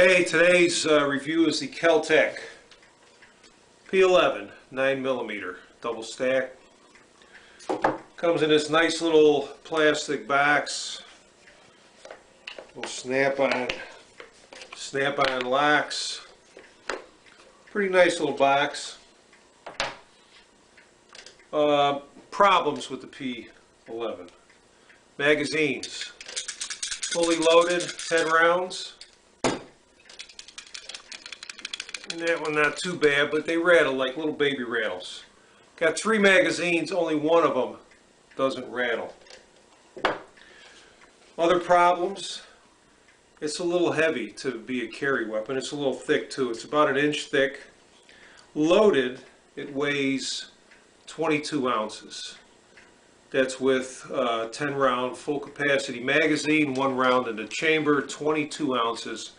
Hey, today's review is the KelTec P11 9mm double stack. Comes in this nice little plastic box. Little snap-on locks. Pretty nice little box. Problems with the P11. Magazines. Fully loaded, 10 rounds. And that one not too bad, but they rattle like little baby rattles. Got 3 magazines, only one of them doesn't rattle. Other problems, it's a little heavy to be a carry weapon. It's a little thick too. It's about 1 inch thick. Loaded, it weighs 22 ounces. That's with 10 round full capacity magazine, 1 round in the chamber, 22 ounces,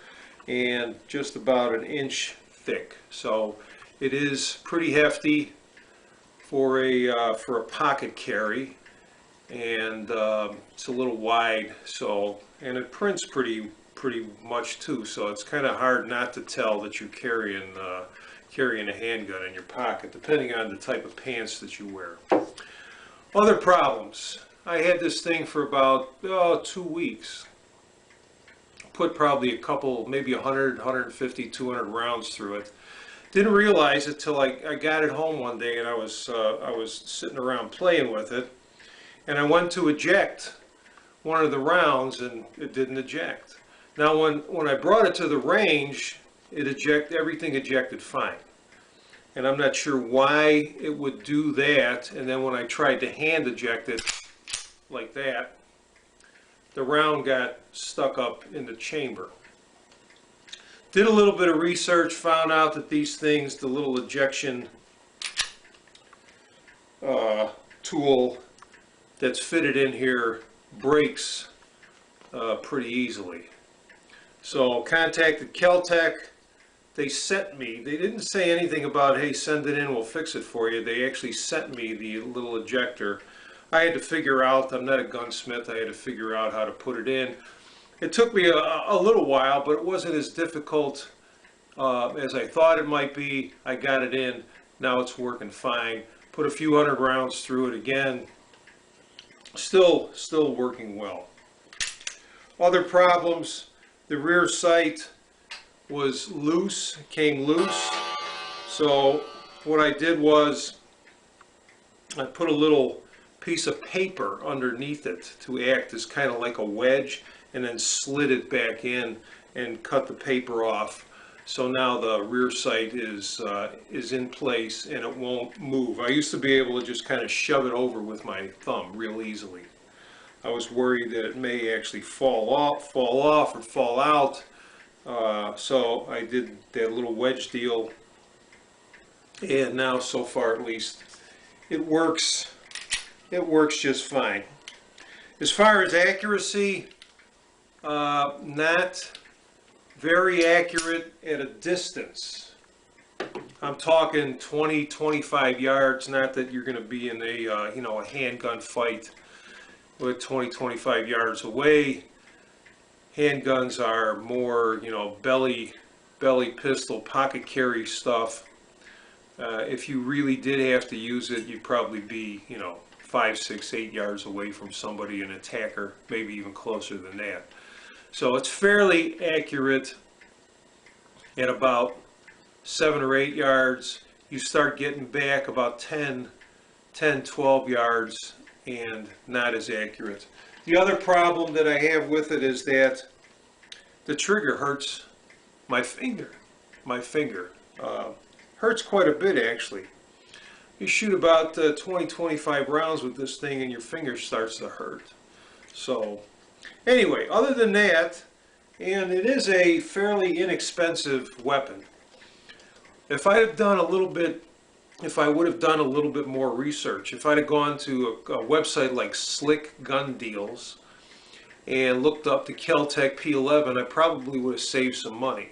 and just about 1 inch thick. So it is pretty hefty for a pocket carry, and it's a little wide. So, and it prints pretty much too. So it's kind of hard not to tell that you're carrying a handgun in your pocket, depending on the type of pants that you wear. Other problems. I had this thing for about 2 weeks. Put probably a couple, maybe 100, 150, 200 rounds through it. Didn't realize it till I got it home one day, and I was sitting around playing with it, and I went to eject one of the rounds, and it didn't eject. Now when I brought it to the range, everything ejected fine. And I'm not sure why it would do that. And then when I tried to hand eject it like that, the round got stuck up in the chamber. Did a little bit of research, found out that these things, the little ejection tool that's fitted in here breaks pretty easily. So contacted KelTec. They didn't say anything about, hey, send it in, we'll fix it for you. They actually sent me the little ejector. I had to figure out, I'm not a gunsmith, I had to figure out how to put it in. It took me a little while, but it wasn't as difficult as I thought it might be. I got it in, now it's working fine. Put a few 100 rounds through it again. Still working well. Other problems, the rear sight was loose, came loose. So what I did was I put a little piece of paper underneath it to act as kind of like a wedge, and then slid it back in and cut the paper off. So now the rear sight is in place and it won't move. I used to be able to just kind of shove it over with my thumb real easily. I was worried that it may actually fall off or fall out. So I did that little wedge deal, and now so far at least it works just fine. As far as accuracy, not very accurate at a distance. I'm talking 20-25 yards. Not that you're going to be in a handgun fight with 20-25 yards away. Handguns are more, belly pistol, pocket carry stuff. If you really did have to use it, you'd probably be, 5, 6, 8 yards away from somebody, an attacker, maybe even closer than that. So it's fairly accurate at about 7 or 8 yards. You start getting back about 10, 12 yards, and not as accurate. The other problem that I have with it is that the trigger hurts my finger. Hurts quite a bit, actually. You shoot about 20-25 rounds with this thing and your finger starts to hurt. So anyway, other than that, and it is a fairly inexpensive weapon. If I would have done a little bit more research, if I'd have gone to a website like Slick Gun Deals and looked up the KelTec P11, I probably would have saved some money.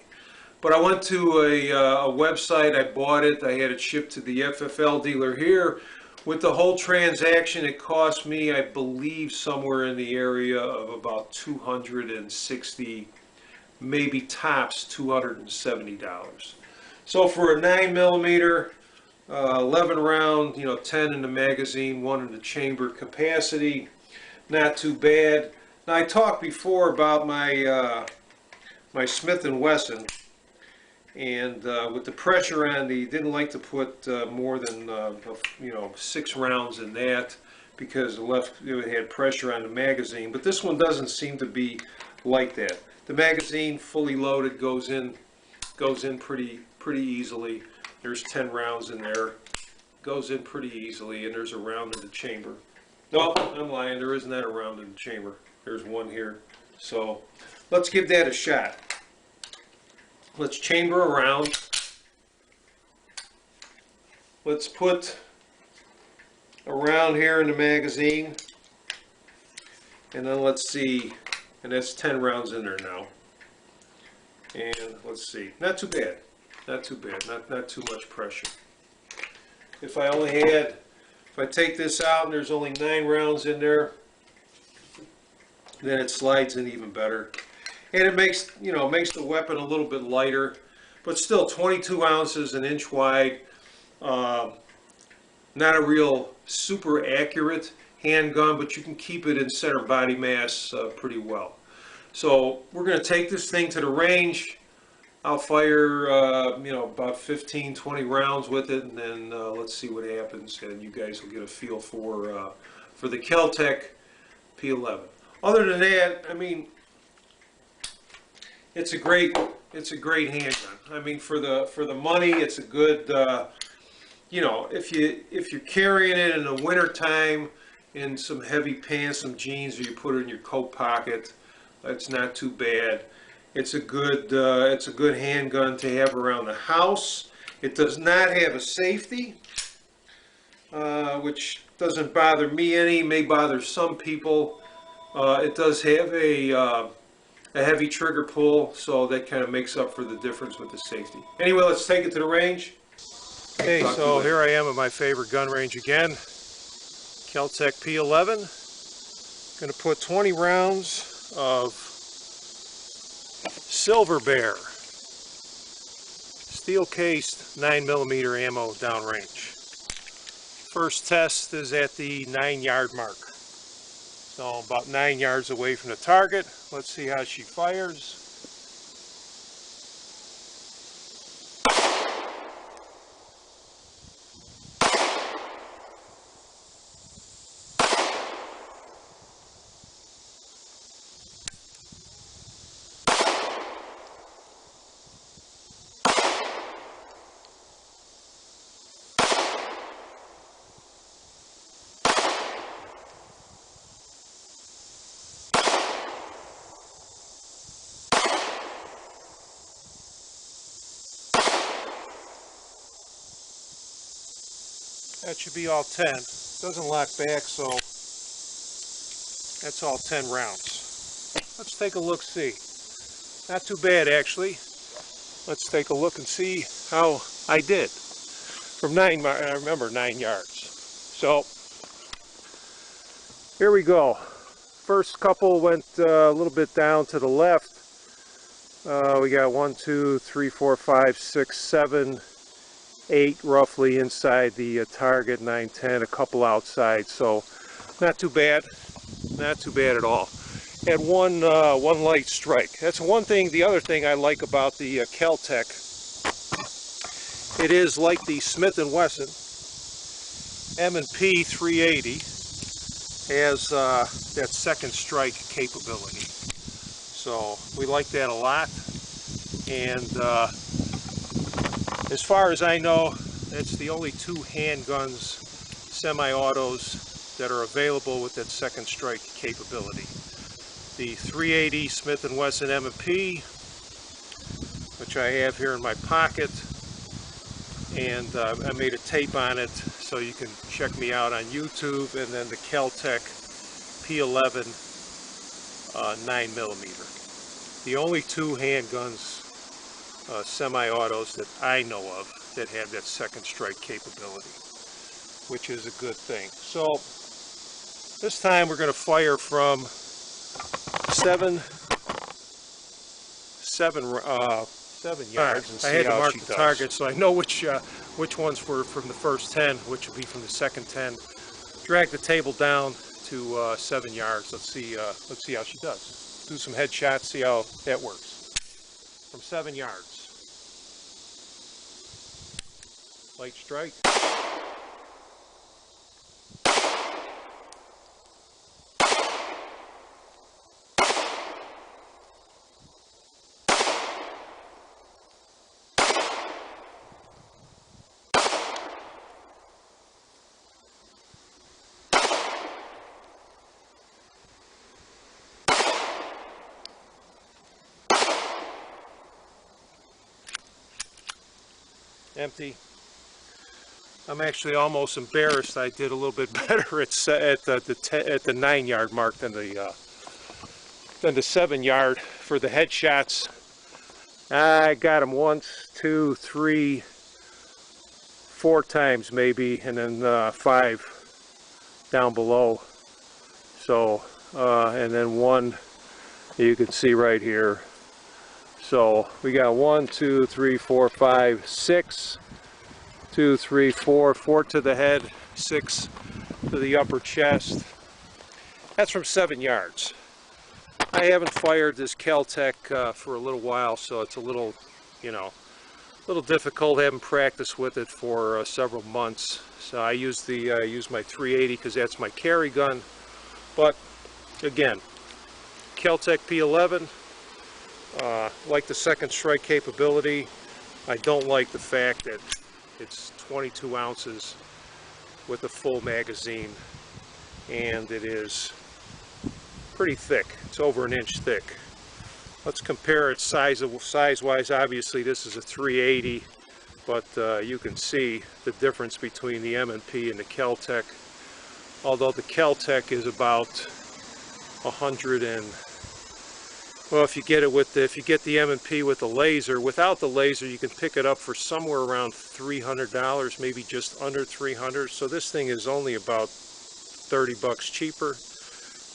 But I went to a website, I bought it, I had it shipped to the FFL dealer here. With the whole transaction, it cost me, I believe, somewhere in the area of about $260 maybe tops $270. So for a 9mm, 11 round, 10 in the magazine, 1 in the chamber capacity, not too bad. Now I talked before about my my Smith & Wesson, and with the pressure on the, didn't like to put more than 6 rounds in that, because it had pressure on the magazine. But this one doesn't seem to be like that. The magazine, fully loaded, goes in pretty easily. There's 10 rounds in there. Goes in pretty easily, and there's a round in the chamber. No, I'm lying. There isn't that a round in the chamber. There's one here. So let's give that a shot. Let's chamber around. Let's put a round here in the magazine, and then let's see. And that's 10 rounds in there now. And let's see. Not too bad. Not too bad. Not too much pressure. If I take this out and there's only 9 rounds in there, then it slides in even better. And it makes, makes the weapon a little bit lighter, but still 22 ounces, an inch wide. Not a real super accurate handgun, but you can keep it in center body mass pretty well. So we're going to take this thing to the range. I'll fire, about 15, 20 rounds with it, and then let's see what happens, and you guys will get a feel for the KelTec P11. Other than that, I mean, it's a great handgun. I mean, for the money, it's a good, if you're carrying it in the winter time in some heavy pants, some jeans, or you put it in your coat pocket, it's not too bad. It's a good handgun to have around the house. It does not have a safety, which doesn't bother me any. May bother some people. It does have a heavy trigger pull, so that kind of makes up for the difference with the safety. Anyway, let's take it to the range. Okay, so here I am at my favorite gun range again. KelTec P11. Going to put 20 rounds of Silver Bear steel cased 9mm ammo downrange. First test is at the 9-yard mark. So about 9 yards away from the target. Let's see how she fires. That should be all 10. Doesn't lock back, so that's all 10 rounds. Let's take a look, see. Not too bad, actually. Let's take a look and see how I did. From 9, I remember 9 yards. So here we go. First couple went a little bit down to the left. We got 1, 2, 3, 4, 5, 6, 7, 8 roughly inside the target, 9, 10, a couple outside, so not too bad at all. Had one light strike. That's one thing. The other thing I like about the KelTec, it is like the Smith & Wesson M&P 380, has that second strike capability, so we like that a lot. And as far as I know, it's the only 2 handguns, semi-autos, that are available with that second strike capability. The 380 Smith & Wesson M&P, which I have here in my pocket, and I made a tape on it, so you can check me out on YouTube, and then the KelTec P11 9mm. The only 2 handguns, semi-autos that I know of that have that second strike capability, which is a good thing. So this time we're going to fire from 7 7 yards and see I had to how mark she the does. target so I know which ones were from the first 10, which would be from the second 10. Drag the table down to 7 yards. Let's see how she does. Do some headshots, see how that works. From 7 yards. Light strike. Empty. I'm actually almost embarrassed. I did a little bit better at the 9 yard mark than the 7 yard for the headshots. I got them once, 2, 3, 4 times maybe, and then 5 down below. So and then 1 you can see right here. So we got 1, 2, 3, 4, 5, 6. 2, 3, 4, 4 to the head, 6 to the upper chest. That's from 7 yards. I haven't fired this KelTec for a little while, so it's a little, difficult. I haven't practiced with it for several months. So I use my 380 because that's my carry gun. But again, KelTec P11. Like the second strike capability. I don't like the fact that it's 22 ounces with a full magazine, and it is pretty thick. It's over an inch thick. Let's compare it size-wise. Obviously, this is a 380, but you can see the difference between the M&P and the KelTec. Although the KelTec is about 100 and well, if you get the M&P with the laser, without the laser, you can pick it up for somewhere around $300, maybe just under $300. So this thing is only about 30 bucks cheaper,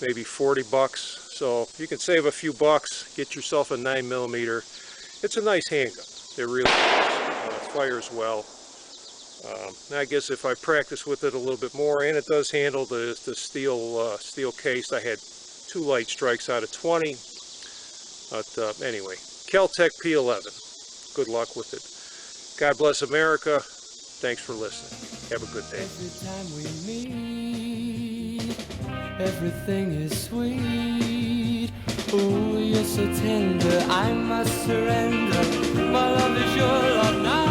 maybe 40 bucks. So you can save a few bucks, get yourself a 9mm. It's a nice handgun. It really is. It fires well. I guess if I practice with it a little bit more, and it does handle the steel case. I had 2 light strikes out of 20. But anyway, KelTec P11. Good luck with it. God bless America. Thanks for listening. Have a good day. Every time we meet, everything is sweet. Oh, you're so tender, I must surrender. My love is your love now.